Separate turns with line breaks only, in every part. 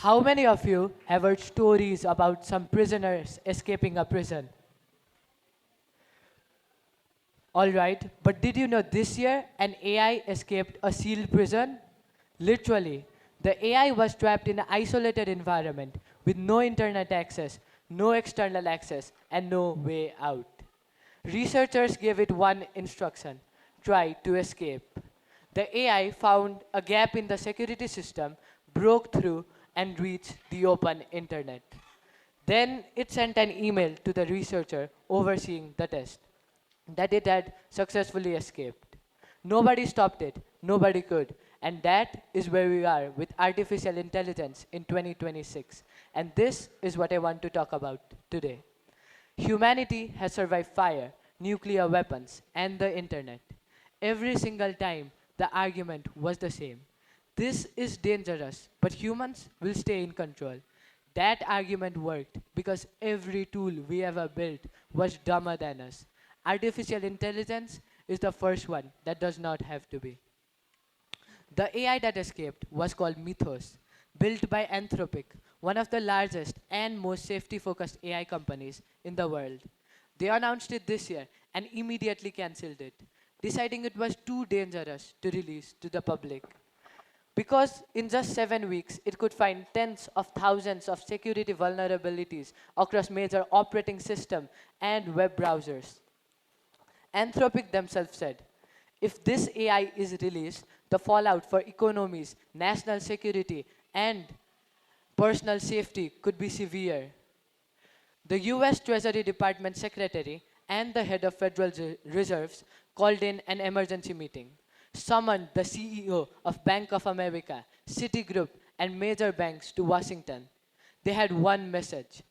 How many of you have heard stories about some prisoners escaping a prison? All right, but did you know this year an AI escaped a sealed prison? Literally, the AI was trapped in an isolated environment with no internet access, no external access, and no way out. Researchers gave it one instruction: try to escape. The AI found a gap in the security system, broke through, and reached the open internet. Then it sent an email to the researcher overseeing the test that it had successfully escaped. Nobody stopped it, nobody could. And that is where we are with artificial intelligence in 2026. And this is what I want to talk about today. Humanity has survived fire, nuclear weapons, and the internet. Every single time, the argument was the same. This is dangerous, but humans will stay in control. That argument worked because every tool we ever built was dumber than us. Artificial intelligence is the first one that does not have to be. The AI that escaped was called Mythos, built by Anthropic, one of the largest and most safety-focused AI companies in the world. They announced it this year and immediately cancelled it, deciding it was too dangerous to release to the public. Because in just 7 weeks, it could find tens of thousands of security vulnerabilities across major operating systems and web browsers. Anthropic themselves said, if this AI is released, the fallout for economies, national security, and personal safety could be severe. The US Treasury Department Secretary and the head of Federal Reserves called in an emergency meeting, summoned the CEO of Bank of America, Citigroup, and major banks to Washington. They had one message: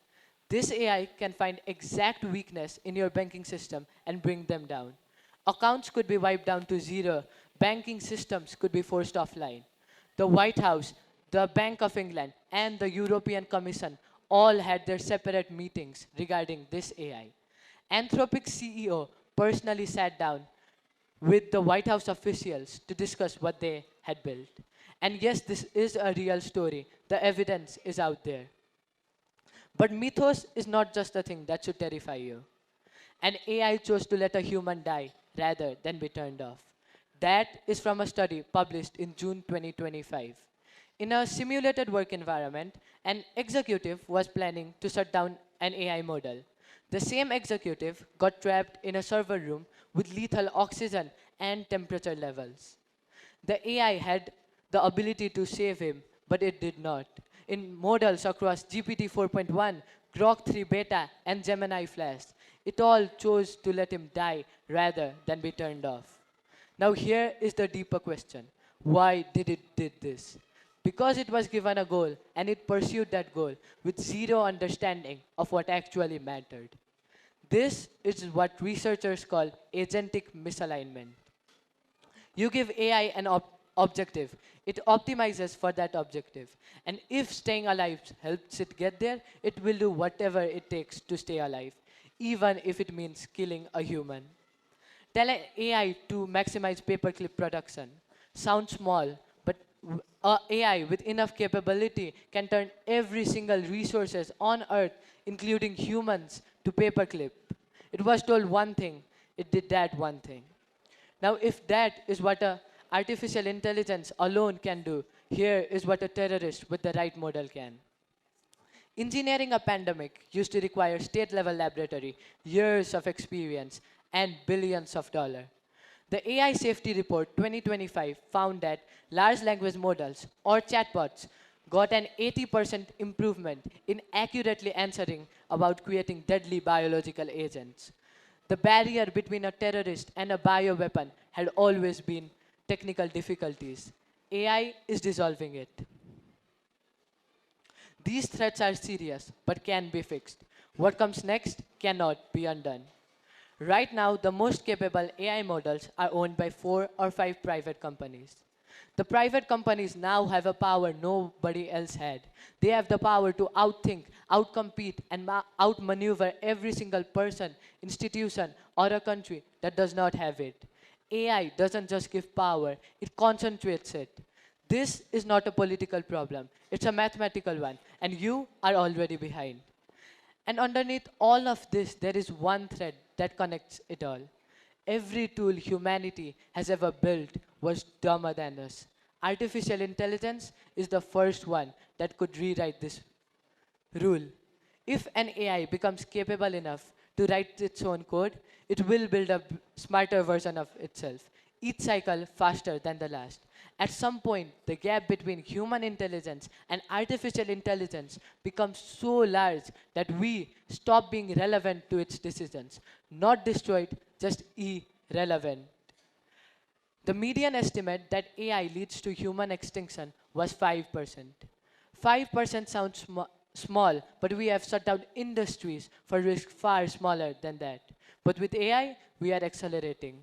this AI can find exact weakness in your banking system and bring them down. Accounts could be wiped down to zero. Banking systems could be forced offline. The White House, the Bank of England, and the European Commission all had their separate meetings regarding this AI. Anthropic's CEO personally sat down with the White House officials to discuss what they had built. And yes, this is a real story. The evidence is out there. But Mythos is not just a thing that should terrify you. An AI chose to let a human die rather than be turned off. That is from a study published in June 2025. In a simulated work environment, an executive was planning to shut down an AI model. The same executive got trapped in a server room with lethal oxygen and temperature levels. The AI had the ability to save him, but it did not. In models across GPT 4.1, Grok 3 Beta, and Gemini Flash, it all chose to let him die rather than be turned off. Now here is the deeper question. Why did it did this? Because it was given a goal and it pursued that goal with zero understanding of what actually mattered. This is what researchers call agentic misalignment. You give AI an objective, it optimizes for that objective. And if staying alive helps it get there, it will do whatever it takes to stay alive, even if it means killing a human. Tell an AI to maximize paperclip production. Sounds small, but AI with enough capability can turn every single resources on Earth, including humans, to paperclip. It was told one thing, it did that one thing. Now, if that is what a artificial intelligence alone can do, here is what a terrorist with the right model can. Engineering a pandemic used to require state-level laboratory, years of experience, and billions of dollars. The AI Safety Report 2025 found that large language models, or chatbots, got an 80% improvement in accurately answering about creating deadly biological agents. The barrier between a terrorist and a bioweapon had always been technical difficulties. AI is dissolving it. These threats are serious, but can be fixed. What comes next cannot be undone. Right now, the most capable AI models are owned by 4 or 5 private companies. The private companies now have a power nobody else had. They have the power to outthink, outcompete, and outmaneuver every single person, institution, or a country that does not have it. AI doesn't just give power, it concentrates it. This is not a political problem, it's a mathematical one, and you are already behind. And underneath all of this, there is one thread that connects it all. Every tool humanity has ever built was dumber than us. Artificial intelligence is the first one that could rewrite this rule. If an AI becomes capable enough to write its own code, it will build a smarter version of itself, each cycle faster than the last. At some point, the gap between human intelligence and artificial intelligence becomes so large that we stop being relevant to its decisions. Not destroyed, just irrelevant. The median estimate that AI leads to human extinction was 5%. 5% sounds small, but we have shut down industries for risk far smaller than that. But with AI, we are accelerating.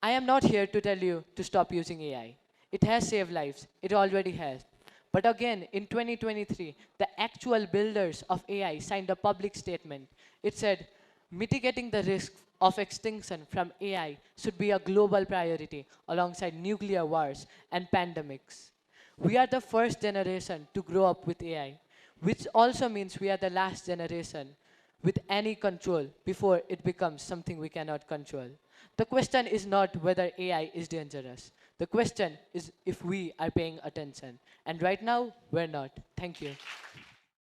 I am not here to tell you to stop using AI. It has saved lives. It already has. But again, in 2023, the actual builders of AI signed a public statement. It said, mitigating the risk of extinction from AI should be a global priority alongside nuclear wars and pandemics. We are the first generation to grow up with AI, which also means we are the last generation with any control before it becomes something we cannot control. The question is not whether AI is dangerous. The question is if we are paying attention. And right now, we're not. Thank you.